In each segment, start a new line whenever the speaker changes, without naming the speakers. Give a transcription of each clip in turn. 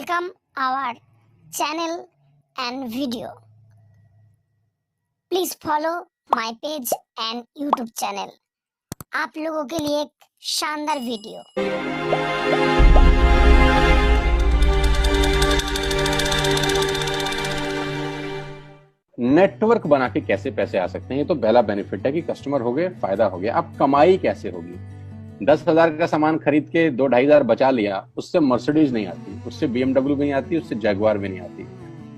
welcome our channel and video. Please follow my page and YouTube channel. आप लोगों के लिए एक शानदार वीडियो।
नेटवर्क बना के कैसे पैसे आ सकते हैं, ये तो पहला बेनिफिट है कि कस्टमर हो गए, फायदा हो गया। अब कमाई कैसे होगी? 10,000 का सामान खरीद के 2-2,500 बचा लिया, उससे मर्सिडीज नहीं आती, उससे BMW भी नहीं आती, उससे जैगवार भी नहीं आती,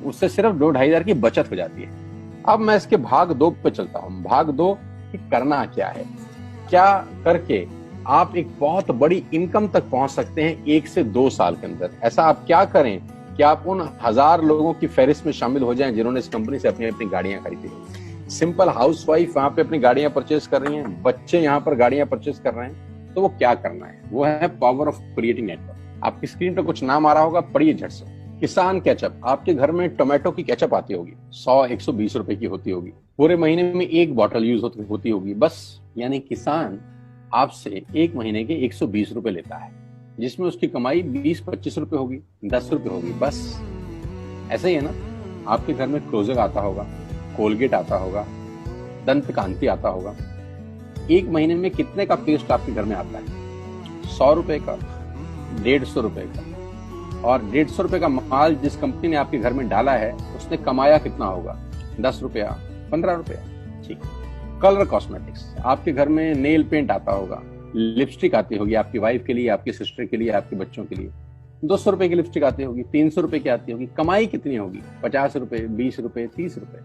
उससे सिर्फ 2-2,500 की बचत हो जाती है। अब मैं इसके भाग 2 पे चलता हूँ। भाग 2 कि करना क्या है, क्या करके आप एक बहुत बड़ी इनकम तक पहुंच सकते हैं 1 से 2 साल के अंदर। ऐसा आप क्या करें कि आप उन 1000 लोगों की फहरिस्त में शामिल हो जाएं जिन्होंने इस कंपनी से अपनी अपनी गाड़ियां खरीदी। सिंपल हाउसवाइफ वहां पे अपनी गाड़ियां परचेज कर रही हैं, बच्चे यहाँ पर गाड़ियां परचेज कर रहे हैं। तो वो क्या करना है, वो है पावर ऑफ क्रिएटिंग नेटवर्क। आपकी स्क्रीन पर कुछ नाम आ रहा होगा, पढ़िए झट से। किसान केचप। आपके घर में टोमेटो की केचप आती होगी, 100-120 रुपए की होती होगी, पूरे महीने में 1 बॉटल यूज होती होगी बस। यानी किसान आपसे 1 महीने के 120 रुपए लेता है, जिसमें उसकी कमाई 20-25 रुपए होगी, 10 रुपए होगी बस। ऐसा ही है ना, आपके घर में क्लोजर आता होगा, कोलगेट आता होगा, दंत कांति आता होगा। 1 महीने में कितने का पेस्ट आपके घर में आता है? 100 रुपए का, 150 रुपए का। और 150 रुपए का माल जिस कंपनी ने आपके घर में डाला है, उसने कमाया कितना होगा? 10 रुपया, 15 रुपया। ठीक। Colour cosmetics. आपके घर में नेल पेंट आता होगा, लिपस्टिक आती होगी आपकी वाइफ के लिए, आपकी सिस्टर के लिए, आपके बच्चों के लिए। 200 रुपए की लिपस्टिक आती होगी, 300 रुपए की आती होगी। कमाई कितनी होगी? 50 रुपए, 20 रुपए, 30 रुपए।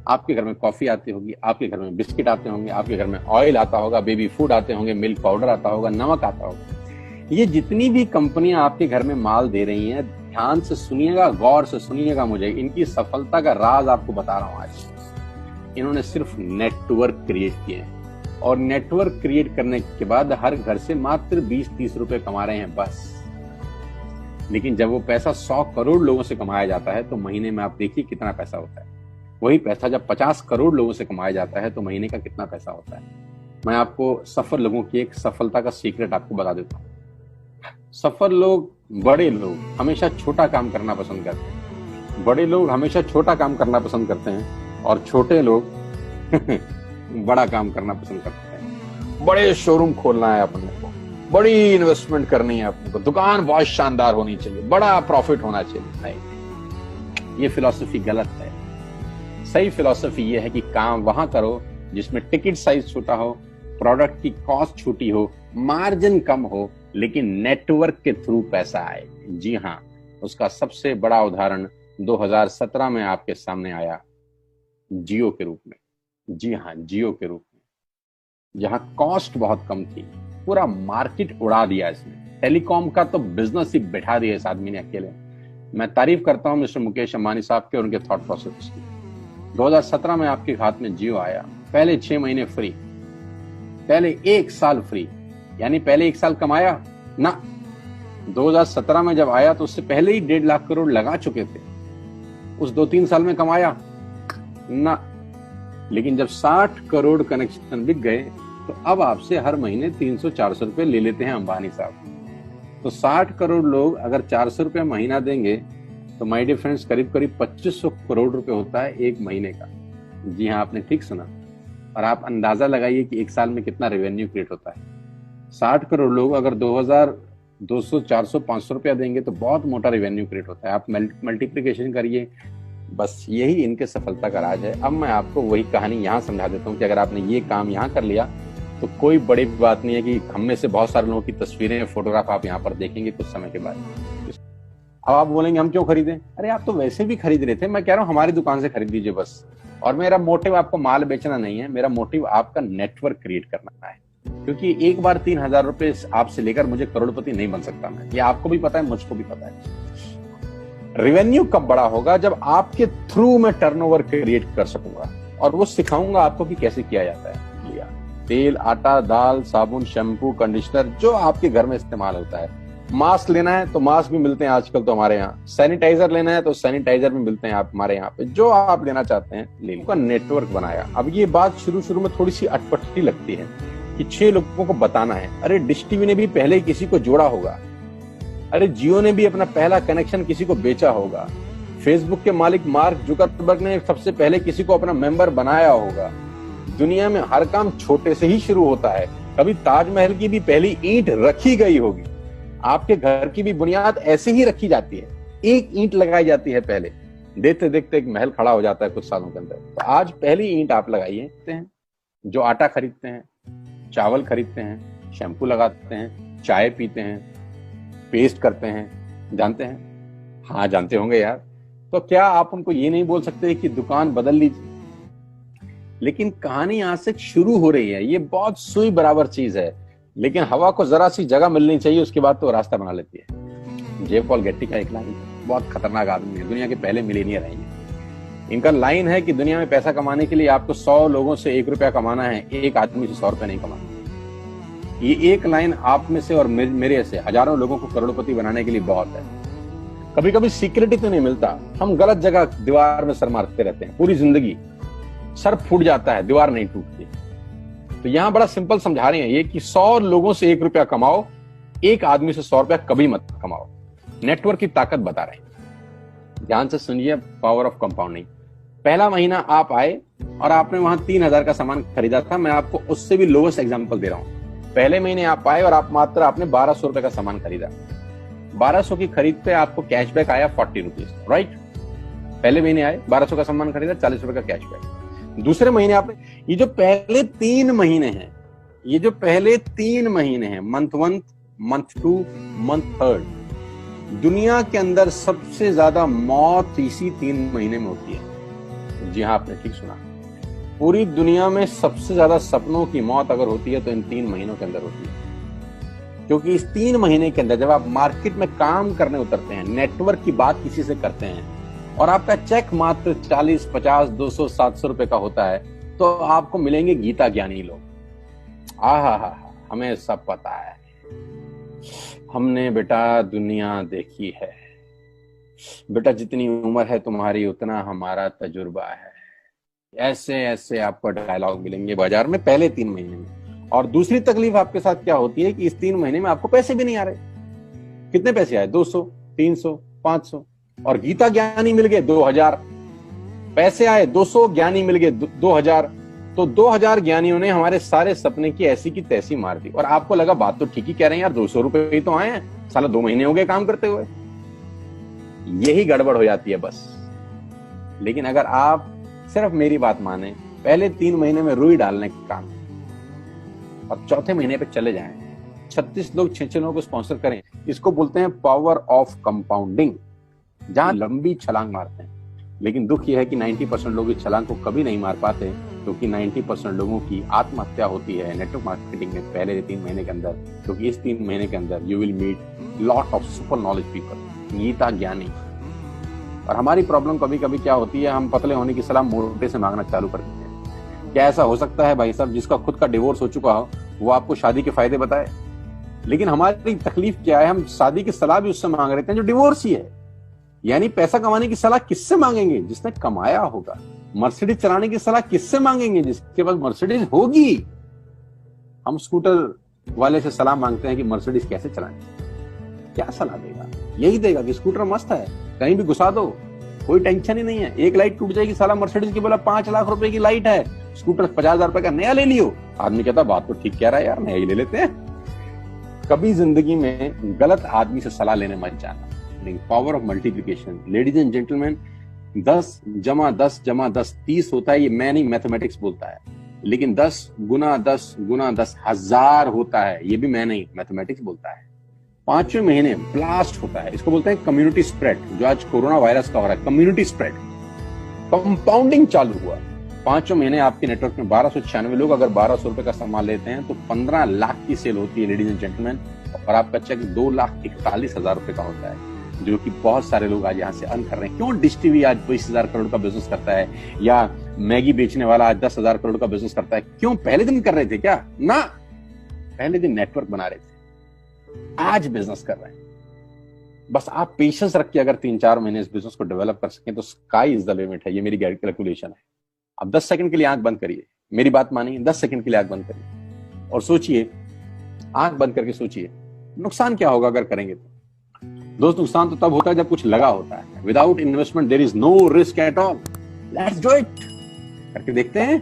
आपके घर में कॉफी आती होगी, आपके घर में बिस्किट आते होंगे, आपके घर में ऑयल आता होगा, बेबी फूड आते होंगे, मिल्क पाउडर आता होगा, नमक आता होगा। ये जितनी भी कंपनियां आपके घर में माल दे रही हैं, ध्यान से सुनिएगा, गौर से सुनिएगा। मुझे इनकी सफलता का राज आपको बता रहा हूं आज। इन्होंने सिर्फ नेटवर्क क्रिएट किए हैं, और नेटवर्क क्रिएट करने के बाद हर घर से मात्र 20-30 रुपए कमा रहे हैं बस। लेकिन जब वो पैसा 100 करोड़ लोगों से कमाया जाता है तो महीने में आप देखिए कितना पैसा होता है। वही पैसा जब 50 करोड़ लोगों से कमाया जाता है तो महीने का कितना पैसा होता है। मैं आपको सफल लोगों की एक सफलता का सीक्रेट आपको बता देता हूँ। सफल लोग, बड़े लोग हमेशा छोटा काम करना पसंद करते हैं। बड़े लोग हमेशा छोटा काम करना पसंद करते हैं, और छोटे लोग बड़ा काम करना पसंद करते हैं। बड़े शोरूम खोलना है अपने को, बड़ी इन्वेस्टमेंट करनी है अपने को, दुकान बहुत शानदार होनी चाहिए, बड़ा प्रॉफिट होना चाहिए। नहीं, ये फिलॉसफी गलत है। सही फिलॉसफी ये है कि काम वहां करो जिसमें टिकट साइज छोटा हो, प्रोडक्ट की कॉस्ट छोटी हो, मार्जिन कम हो, लेकिन नेटवर्क के थ्रू पैसा आए। जी हाँ, उसका सबसे बड़ा उदाहरण 2017 में आपके सामने आया, जियो के रूप में। जी हाँ, जियो के रूप में, जहां कॉस्ट बहुत कम थी, पूरा मार्केट उड़ा दिया इसने। टेलीकॉम का तो बिजनेस ही बैठा दिया इस आदमी ने अकेले। मैं तारीफ करता हूं मिस्टर मुकेश अंबानी साहब के और उनके थॉट प्रोसेस की। 2017 में आपके हाथ में जियो आया, पहले 6 महीने फ्री, पहले 1 साल फ्री। यानी पहले 1 साल कमाया ना। 2017 में जब आया तो उससे पहले ही 1.5 लाख करोड़ लगा चुके थे। उस 2-3 साल में कमाया ना। लेकिन जब 60 करोड़ कनेक्शन बिक गए तो अब आपसे हर महीने 300-400 रुपए ले लेते हैं अंबानी साहब। तो 60 करोड़ लोग अगर 400 रुपया महीना देंगे तो माय डियर फ्रेंड्स, करीब करीब 2500 करोड़ रुपए होता है 1 महीने का। जी हाँ, आपने ठीक सुना। और आप अंदाजा लगाइए कि 1 साल में कितना रेवेन्यू क्रिएट होता है। 60 करोड़ लोग अगर 2000, 200, 400, 500 रुपया देंगे तो बहुत मोटा रेवेन्यू क्रिएट होता है। आप मल्टीप्लिकेशन करिए, बस यही इनके सफलता का राज है। अब मैं आपको वही कहानी यहाँ समझा देता हूँ कि अगर आपने ये काम यहाँ कर लिया तो कोई बड़ी बात नहीं है कि हम में से बहुत सारे लोगों की तस्वीरें, फोटोग्राफ आप यहाँ पर देखेंगे कुछ समय के बाद। अब आप बोलेंगे हम क्यों खरीदें? अरे आप तो वैसे भी खरीद रहे थे। मैं कह रहा हूँ हमारी दुकान से खरीद लीजिए बस। और मेरा मोटिव आपको माल बेचना नहीं है, मेरा मोटिव आपका नेटवर्क क्रिएट करना है। क्योंकि एक बार 3,000 रुपए आपसे लेकर मुझे करोड़पति नहीं बन सकता मैं। ये आपको भी पता है, मुझको भी पता है। रेवेन्यू कब बड़ा होगा? जब आपके थ्रू मैं टर्नओवर क्रिएट कर सकूंगा, और वो सिखाऊंगा आपको कि कैसे किया जाता है। लिया तेल, आटा, दाल, साबुन, शैम्पू, कंडीशनर, जो आपके घर में इस्तेमाल होता है। मास्क लेना है तो मास्क भी मिलते हैं आजकल तो हमारे यहाँ। सैनिटाइजर लेना है तो सैनिटाइजर भी मिलते हैं आप हमारे यहाँ पे। जो आप लेना चाहते हैं ले लो। नेटवर्क बनाया। अब ये बात शुरू में थोड़ी सी अटपटी लगती है कि 6 लोगों को बताना है। अरे डिश टीवी ने भी पहले किसी को जोड़ा होगा। अरे जियो ने भी अपना पहला कनेक्शन किसी को बेचा होगा। फेसबुक के मालिक मार्क जुकरबर्ग ने सबसे पहले किसी को अपना मेंबर बनाया होगा। दुनिया में हर काम छोटे से ही शुरू होता है। कभी ताजमहल की भी पहली ईंट रखी गई होगी। आपके घर की भी बुनियाद ऐसे ही रखी जाती है, एक ईंट लगाई जाती है पहले, देखते देखते एक महल खड़ा हो जाता है कुछ सालों के अंदर। तो आज पहली ईंट आप लगाइए। जो आटा खरीदते हैं, चावल खरीदते हैं, शैम्पू लगाते हैं, चाय पीते हैं, पेस्ट करते हैं, जानते हैं? हाँ जानते होंगे यार। तो क्या आप उनको ये नहीं बोल सकते कि दुकान बदल लीजिए? लेकिन कहानी यहां से शुरू हो रही है। ये बहुत सुई बराबर चीज है, लेकिन हवा को जरा सी जगह मिलनी चाहिए, उसके बाद तो रास्ता बना लेती है। जे पॉल गेट्टी का एक लाइन, बहुत खतरनाक आदमी है, दुनिया के पहले मिलीनियर हैं। इनका लाइन है कि दुनिया में पैसा कमाने के लिए आपको 100 लोगों से 1 रुपया कमाना है, एक आदमी से 100 रुपया नहीं कमाना। ये एक लाइन आप में से और मेरे से हजारों लोगों को करोड़पति बनाने के लिए बहुत है। कभी कभी सिक्योरिटी तो नहीं मिलता, हम गलत जगह दीवार में सर मारते रहते हैं पूरी जिंदगी, सर फूट जाता है, दीवार नहीं टूटती। तो यहां बड़ा सिंपल समझा रहे हैं ये कि 100 लोगों से 1 रुपया कमाओ, एक आदमी से 100 रुपया कभी मत कमाओ। नेटवर्क की ताकत बता रहे हैं। ध्यान से सुनिए, पावर ऑफ कंपाउंडिंग। पहला महीना आप आए और आपने वहां 3000 का सामान खरीदा था। मैं आपको उससे भी लोवेस्ट एग्जांपल दे रहा हूं। पहले महीने आप आए और आपने 1200 रुपए का सामान खरीदा। 1200 की खरीद पे आपको कैशबैक आया 40 रुपीज, राइट? पहले महीने आए, 1200 का सामान खरीदा, 40 रुपए का कैशबैक। दूसरे महीने आपने, ये जो पहले 3 महीने हैं, मंथ 1, मंथ 2, मंथ 3, दुनिया के अंदर सबसे ज्यादा मौत इसी 3 महीने में होती है। जी हाँ, आपने ठीक सुना। पूरी दुनिया में सबसे ज्यादा सपनों की मौत अगर होती है तो इन 3 महीनों के अंदर होती है। क्योंकि इस 3 महीने के अंदर जब आप मार्केट में काम करने उतरते हैं, नेटवर्क की बात किसी से करते हैं और आपका चेक मात्र 40, 50, 200, 700 रुपए का होता है, तो आपको मिलेंगे गीता ज्ञानी लोग। आहा, हमें सब पता है, हमने बेटा दुनिया देखी है, बेटा जितनी उम्र है तुम्हारी उतना हमारा तजुर्बा है। ऐसे ऐसे आपको डायलॉग मिलेंगे बाजार में पहले 3 महीने में। और दूसरी तकलीफ आपके साथ क्या होती है कि इस 3 महीने में आपको पैसे भी नहीं आ रहे। कितने पैसे आए? 200, 300, 500, और गीता ज्ञानी मिल गए 2000। पैसे आए 200, ज्ञानी मिल गए 2000। तो 2000 ज्ञानियों ने हमारे सारे सपने की ऐसी की तैसी मार दी। और आपको लगा बात तो ठीक ही कह रहे हैं यार, 200 रुपए ही तो आए हैं, साला 2 महीने हो गए काम करते हुए। यही गड़बड़ हो जाती है बस। लेकिन अगर आप सिर्फ मेरी बात माने, पहले 3 महीने में रुई डालने का काम और चौथे महीने पे चले जाएं, 36 लोग 6 लोगों को स्पॉन्सर करें, इसको बोलते हैं पावर ऑफ कंपाउंडिंग, जहां लंबी छलांग मारते हैं। लेकिन दुख यह है कि 90% लोग इस छलांग को कभी नहीं मार पाते, क्योंकि 90% लोगों की आत्महत्या होती है नेटवर्क मार्केटिंग में पहले 3 महीने के अंदर। क्योंकि इस 3 महीने के अंदर you will meet lot of super knowledge people, गीता ज्ञानी। और हमारी प्रॉब्लम कभी कभी क्या होती है, हम पतले होने की सलाह मोटे से मांगना चालू कर देते हैं। क्या ऐसा हो सकता है भाई साहब, जिसका खुद का डिवोर्स हो चुका हो वो आपको शादी के फायदे बताए? लेकिन हमारी तकलीफ क्या है, हम शादी की सलाह भी उससे मांग रहे थे जो डिवोर्स ही है। यानी पैसा कमाने की सलाह किससे मांगेंगे? जिसने कमाया होगा। मर्सिडीज चलाने की सलाह किससे मांगेंगे? जिसके पास मर्सिडीज होगी। हम स्कूटर वाले से सलाह मांगते हैं कि मर्सिडीज कैसे चलाएं। क्या सलाह देगा? यही देगा कि स्कूटर मस्त है, कहीं भी घुसा दो, कोई टेंशन ही नहीं है। एक लाइट टूट जाएगी, साला मर्सिडीज की बोला 5 लाख रुपए की लाइट है, स्कूटर 50,000 रुपए का नया ले लियो। आदमी कहता बात तो ठीक कह रहा है यार, नया ही ले लेते हैं। कभी जिंदगी में गलत आदमी से सलाह लेने मत जाना। Power of multiplication, ladies and gentleman, 10 + 10 + 10 30 होता है। ये मैं नहीं, मैथमेटिक्स बोलता है। लेकिन 10 × 10 × 10 1000 होता है। ये भी मैं नहीं, मैथमेटिक्स बोलता है। 5वें महीने ब्लास्ट होता है, इसको बोलते हैं कम्युनिटी स्प्रेड, जो आज कोरोना वायरस का हो रहा है। कम्युनिटी स्प्रेड, कंपाउंडिंग चालू हुआ। 5वें महीने आपके नेटवर्क में 1296 लोग अगर 1200 रुपए का सामान लेते हैं तो 15 लाख की सेल होती है लेडीज एंड जेंटलमैन। और आपका चेक 2,41,000 रुपए का होता है, जो कि बहुत सारे लोग आज यहाँ से अर्न कर रहे हैं। क्यों डिश टीवी आज 20,000 करोड़ का बिजनेस करता है, या मैगी बेचने वाला आज 10,000 करोड़ का बिजनेस करता है? क्यों? पहले दिन कर रहे थे क्या? ना, पहले दिन नेटवर्क बना रहे थे, आज बिजनेस कर रहे हैं। बस आप पेशेंस रख के अगर 3-4 महीने इस बिजनेस को डेवलप कर सकें तो स्काई इज द लिमिट है। ये मेरी कैलकुलेशन है। अब 10 सेकंड के लिए आंख बंद करिए, मेरी बात मानिए, 10 सेकंड के लिए आंख बंद करिए और सोचिए, आंख बंद करके सोचिए नुकसान क्या होगा अगर करेंगे तो। दोस्त नुकसान तो तब होता है जब कुछ लगा होता है। Without investment there is no risk at all. Let's do it. करके देखते हैं,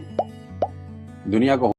दुनिया को